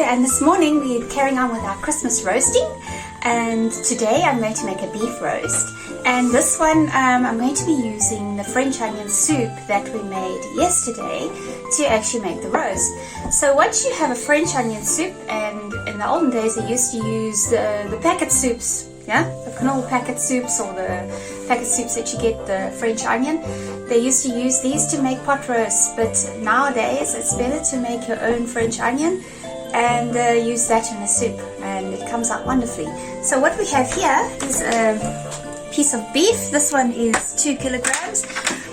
and this morning we're carrying on with our Christmas roasting, and today I'm going to make a beef roast. And this one I'm going to be using the French onion soup that we made yesterday to actually make the roast. So once you have a French onion soup, and in the olden days they used to use the packet soups, yeah, the Knoll packet soups or the packet soups that you get, the French onion. They used to use these to make pot roasts, but nowadays it's better to make your own French onion and use that in the soup, and it comes out wonderfully. So what we have here is a piece of beef. This one is 2 kilograms.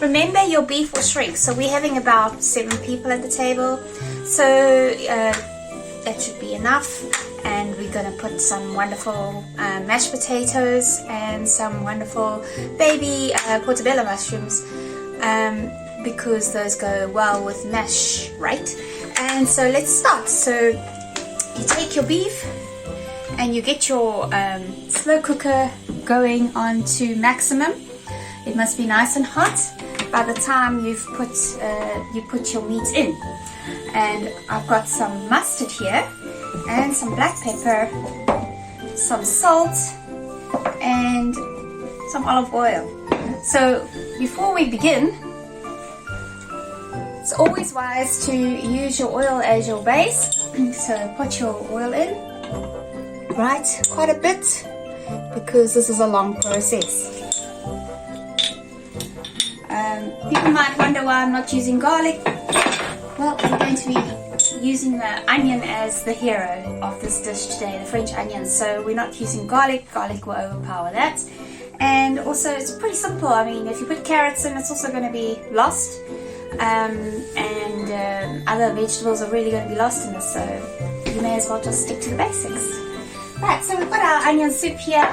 Remember, your beef will shrink, so we're having about 7 people at the table, so that should be enough. And we're going to put some wonderful mashed potatoes and some wonderful baby portobello mushrooms, because those go well with mash, right? And so let's start. So you take your beef and you get your slow cooker going on to maximum. It must be nice and hot by the time you put your meat in. And I've got some mustard here, and some black pepper, some salt, and some olive oil. So before we begin, it's always wise to use your oil as your base. So put your oil in, right, quite a bit, because this is a long process. People might wonder why I'm not using garlic. Well, we're going to be using the onion as the hero of this dish today, the French onion. So we're not using garlic. Garlic will overpower that. And also it's pretty simple. I mean, if you put carrots in, it's also going to be lost. Other vegetables are really going to be lost in this, so you may as well just stick to the basics. Right, so we've got our onion soup here,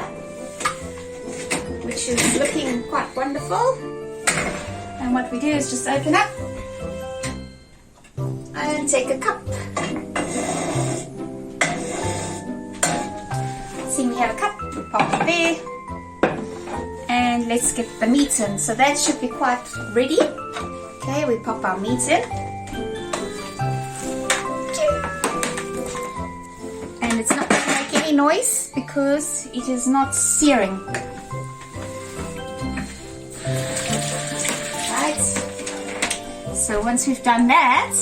which is looking quite wonderful. And what we do is just open up and take a cup. See, we have a cup, we pop it there, and let's get the meat in. So that should be quite ready. Okay, we pop our meat in, and it's not going to make any noise because it is not searing. So once we've done that,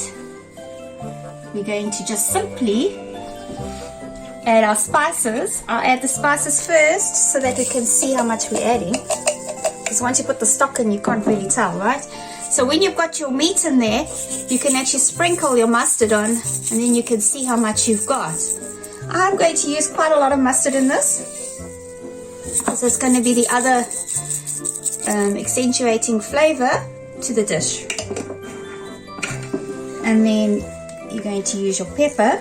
we're going to just simply add our spices. I'll add the spices first so that you can see how much we're adding, because once you put the stock in, you can't really tell, right? So when you've got your meat in there, you can actually sprinkle your mustard on, and then you can see how much you've got. I'm going to use quite a lot of mustard in this, because it's going to be the other accentuating flavor to the dish. And then you're going to use your pepper.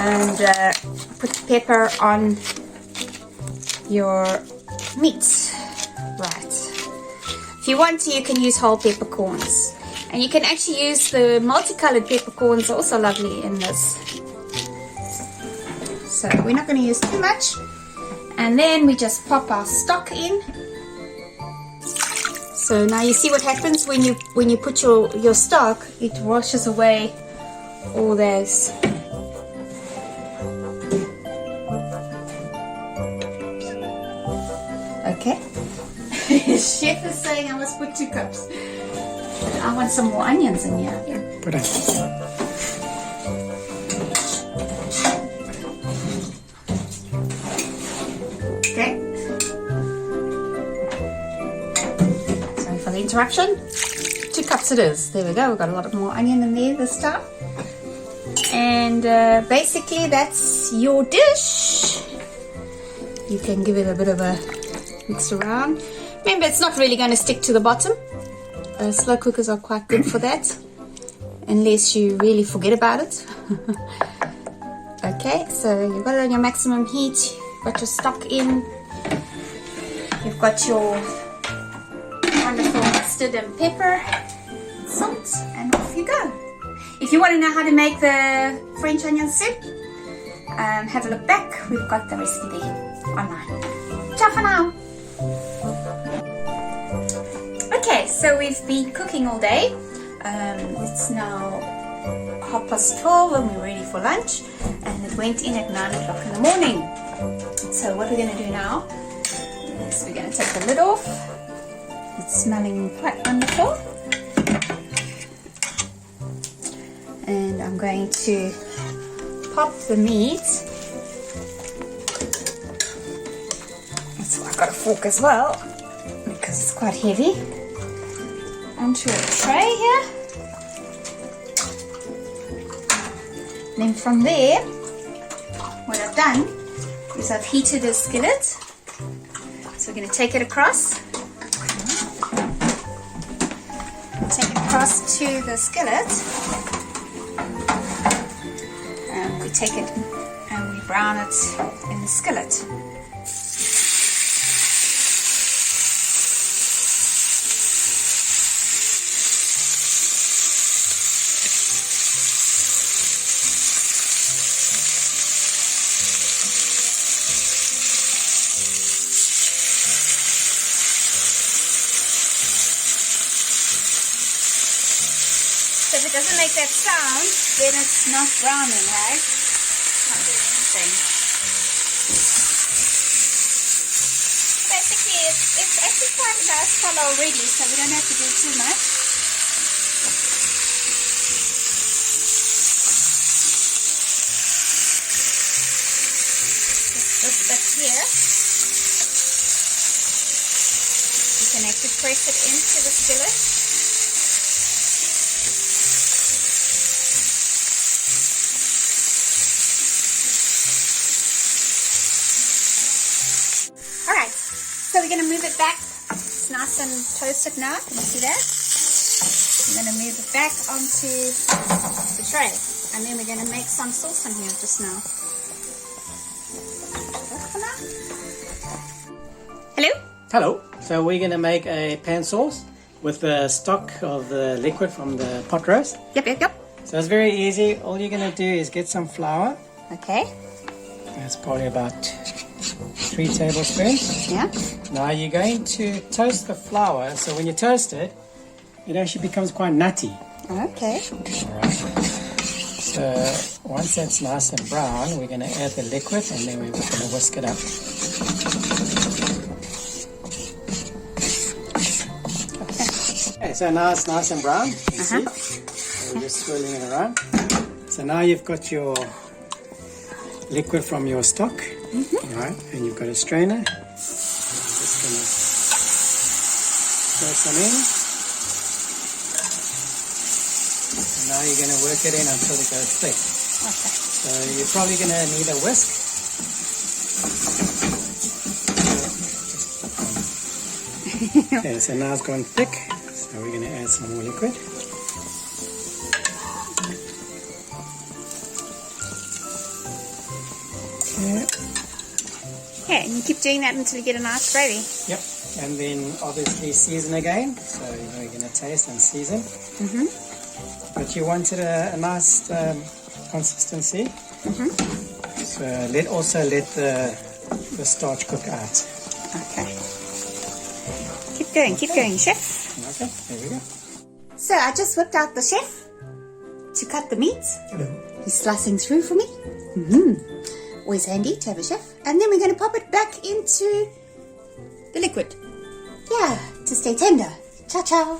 And put the pepper on your meat. Right. If you want to, you can use whole peppercorns. And you can actually use the multicolored peppercorns, also lovely in this. So we're not going to use too much. And then we just pop our stock in. So now you see what happens when you put your stock, it washes away all those. Okay. Chef is saying I must put 2 cups. I want some more onions in here. Yeah, put it. Interruption. 2 cups it is. There we go. We've got a lot more onion in there this time. And basically that's your dish. You can give it a bit of a mix around. Remember, it's not really going to stick to the bottom. Slow cookers are quite good for that, unless you really forget about it. Okay, so you've got it on your maximum heat. You've got your stock in. You've got your wonderful mustard and pepper, salt, and off you go. If you want to know how to make the French onion soup, have a look back. We've got the recipe there online. Ciao for now. Okay, so we've been cooking all day. It's now 12:30 and we're ready for lunch, and it went in at 9 o'clock in the morning. So what we're going to do now is we're going to take the lid off. It's smelling quite wonderful. And I'm going to pop the meat. So I've got a fork as well because it's quite heavy. Onto a tray here. Then from there, what I've done is I've heated a skillet. So we're going to take it across. Take it across to the skillet. And we take it and we brown it in the skillet. So if it doesn't make that sound, then it's not browning, right? Not doing anything. Basically, it's actually quite a nice color already, so we don't have to do too much. Just this bit here. You can actually press it into the skillet. Alright, so we're going to move it back. It's nice and toasted now. Can you see that? I'm going to move it back onto the tray. And then we're going to make some sauce in here just now. Hello? Hello. So we're going to make a pan sauce with the stock of the liquid from the pot roast. Yep. So it's very easy. All you're going to do is get some flour. Okay. That's probably about 3 tablespoons. Yeah. Now you're going to toast the flour. So when you toast it, it actually becomes quite nutty. Okay. Alright. So once that's nice and brown, we're going to add the liquid and then we're going to whisk it up. Okay, so now it's nice and brown. You can see. So we're just swirling it around. So now you've got your liquid from your stock, right? And you've got a strainer. Just gonna throw some in. And now you're gonna work it in until it goes thick. Okay. So you're probably gonna need a whisk. Okay, so now it's gone thick. So we're gonna add some more liquid. Okay, and you keep doing that until you get a nice gravy. Yep, and then obviously season again. So you're going to taste and season. But you wanted a nice consistency. So also let the starch cook out. Okay. Keep going, chef. Okay, there we go. So I just whipped out the chef to cut the meat. Hello. He's slicing through for me. Always handy to have a chef. And then we're going to pop it back into the liquid. Yeah, to stay tender. Ciao, ciao.